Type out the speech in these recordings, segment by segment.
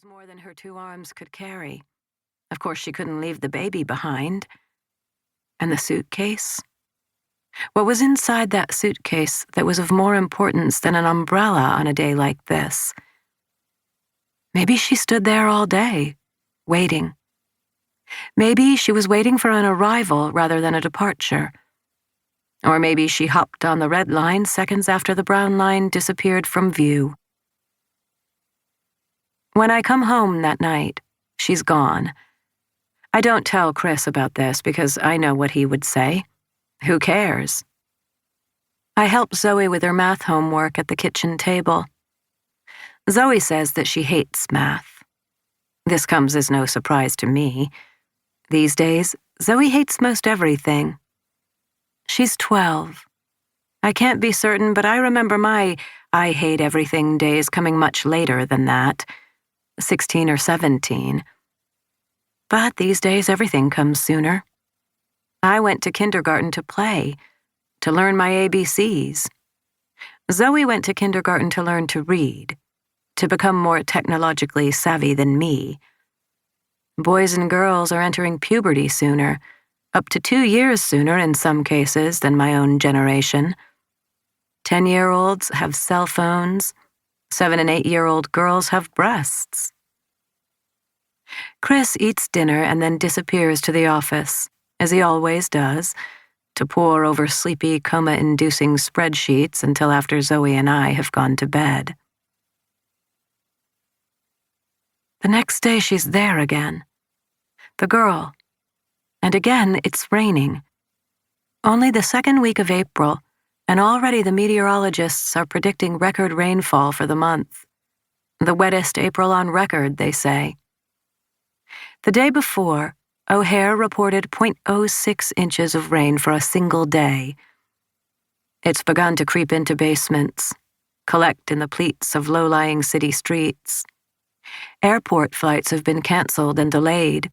was more than her 2 arms could carry. Of course, she couldn't leave the baby behind. And the suitcase? What was inside that suitcase that was of more importance than an umbrella on a day like this? Maybe she stood there all day, waiting. Maybe she was waiting for an arrival rather than a departure. Or maybe she hopped on the red line seconds after the brown line disappeared from view. When I come home that night, she's gone. I don't tell Chris about this because I know what he would say. Who cares? I help Zoe with her math homework at the kitchen table. Zoe says that she hates math. This comes as no surprise to me. These days, Zoe hates most everything. She's 12. I can't be certain, but I remember my I hate everything days coming much later than that, 16 or 17. But these days, everything comes sooner. I went to kindergarten to play, to learn my ABCs. Zoe went to kindergarten to learn to read, to become more technologically savvy than me. Boys and girls are entering puberty sooner, up to 2 years sooner in some cases than my own generation. 10-year-olds have cell phones. 7- and 8-year-old girls have breasts. Chris eats dinner and then disappears to the office, as he always does, to pore over sleepy, coma-inducing spreadsheets until after Zoe and I have gone to bed. The next day she's there again. The girl. And again it's raining. Only the second week of April, and already the meteorologists are predicting record rainfall for the month. The wettest April on record, they say. The day before, O'Hare reported 0.06 inches of rain for a single day. It's begun to creep into basements, collect in the pleats of low-lying city streets. Airport flights have been canceled and delayed.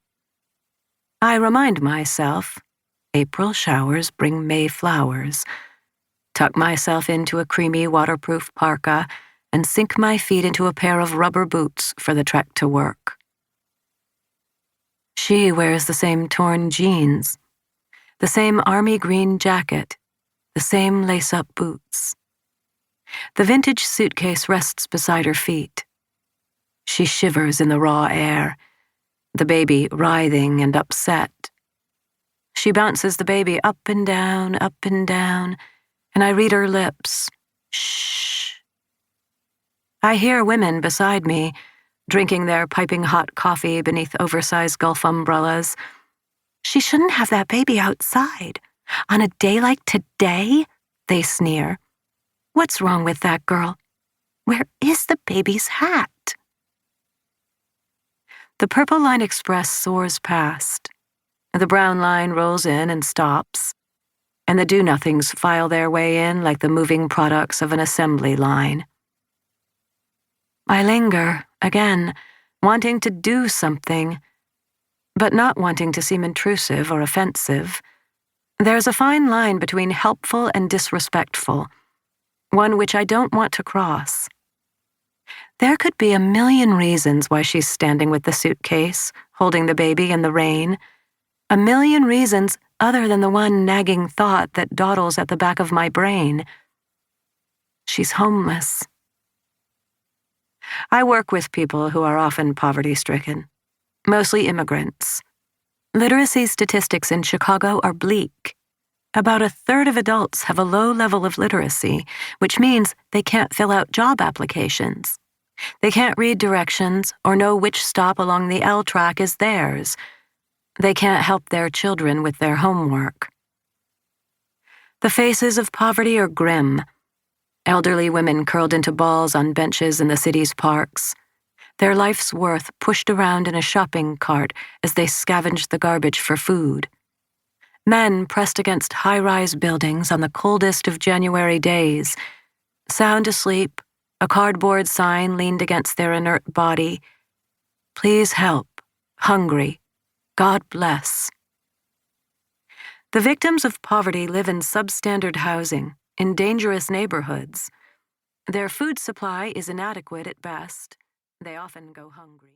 I remind myself, April showers bring May flowers, tuck myself into a creamy waterproof parka, and sink my feet into a pair of rubber boots for the trek to work. She wears the same torn jeans, the same army green jacket, the same lace-up boots. The vintage suitcase rests beside her feet. She shivers in the raw air, the baby writhing and upset. She bounces the baby up and down, and I read her lips. Shh. I hear women beside me, drinking their piping hot coffee beneath oversized Gulf umbrellas. She shouldn't have that baby outside. On a day like today, they sneer. What's wrong with that girl? Where is the baby's hat? The Purple Line Express soars past. The Brown Line rolls in and stops, and the do-nothings file their way in like the moving products of an assembly line. I linger, again, wanting to do something, but not wanting to seem intrusive or offensive. There's a fine line between helpful and disrespectful, one which I don't want to cross. There could be a million reasons why she's standing with the suitcase, holding the baby in the rain, a million reasons other than the one nagging thought that dawdles at the back of my brain. She's homeless. I work with people who are often poverty-stricken, mostly immigrants. Literacy statistics in Chicago are bleak. About 1/3 of adults have a low level of literacy, which means they can't fill out job applications. They can't read directions or know which stop along the L track is theirs. They can't help their children with their homework. The faces of poverty are grim. Elderly women curled into balls on benches in the city's parks, their life's worth pushed around in a shopping cart as they scavenged the garbage for food. Men pressed against high-rise buildings on the coldest of January days, sound asleep, a cardboard sign leaned against their inert body. Please help. Hungry. God bless. The victims of poverty live in substandard housing, in dangerous neighborhoods. Their food supply is inadequate at best. They often go hungry.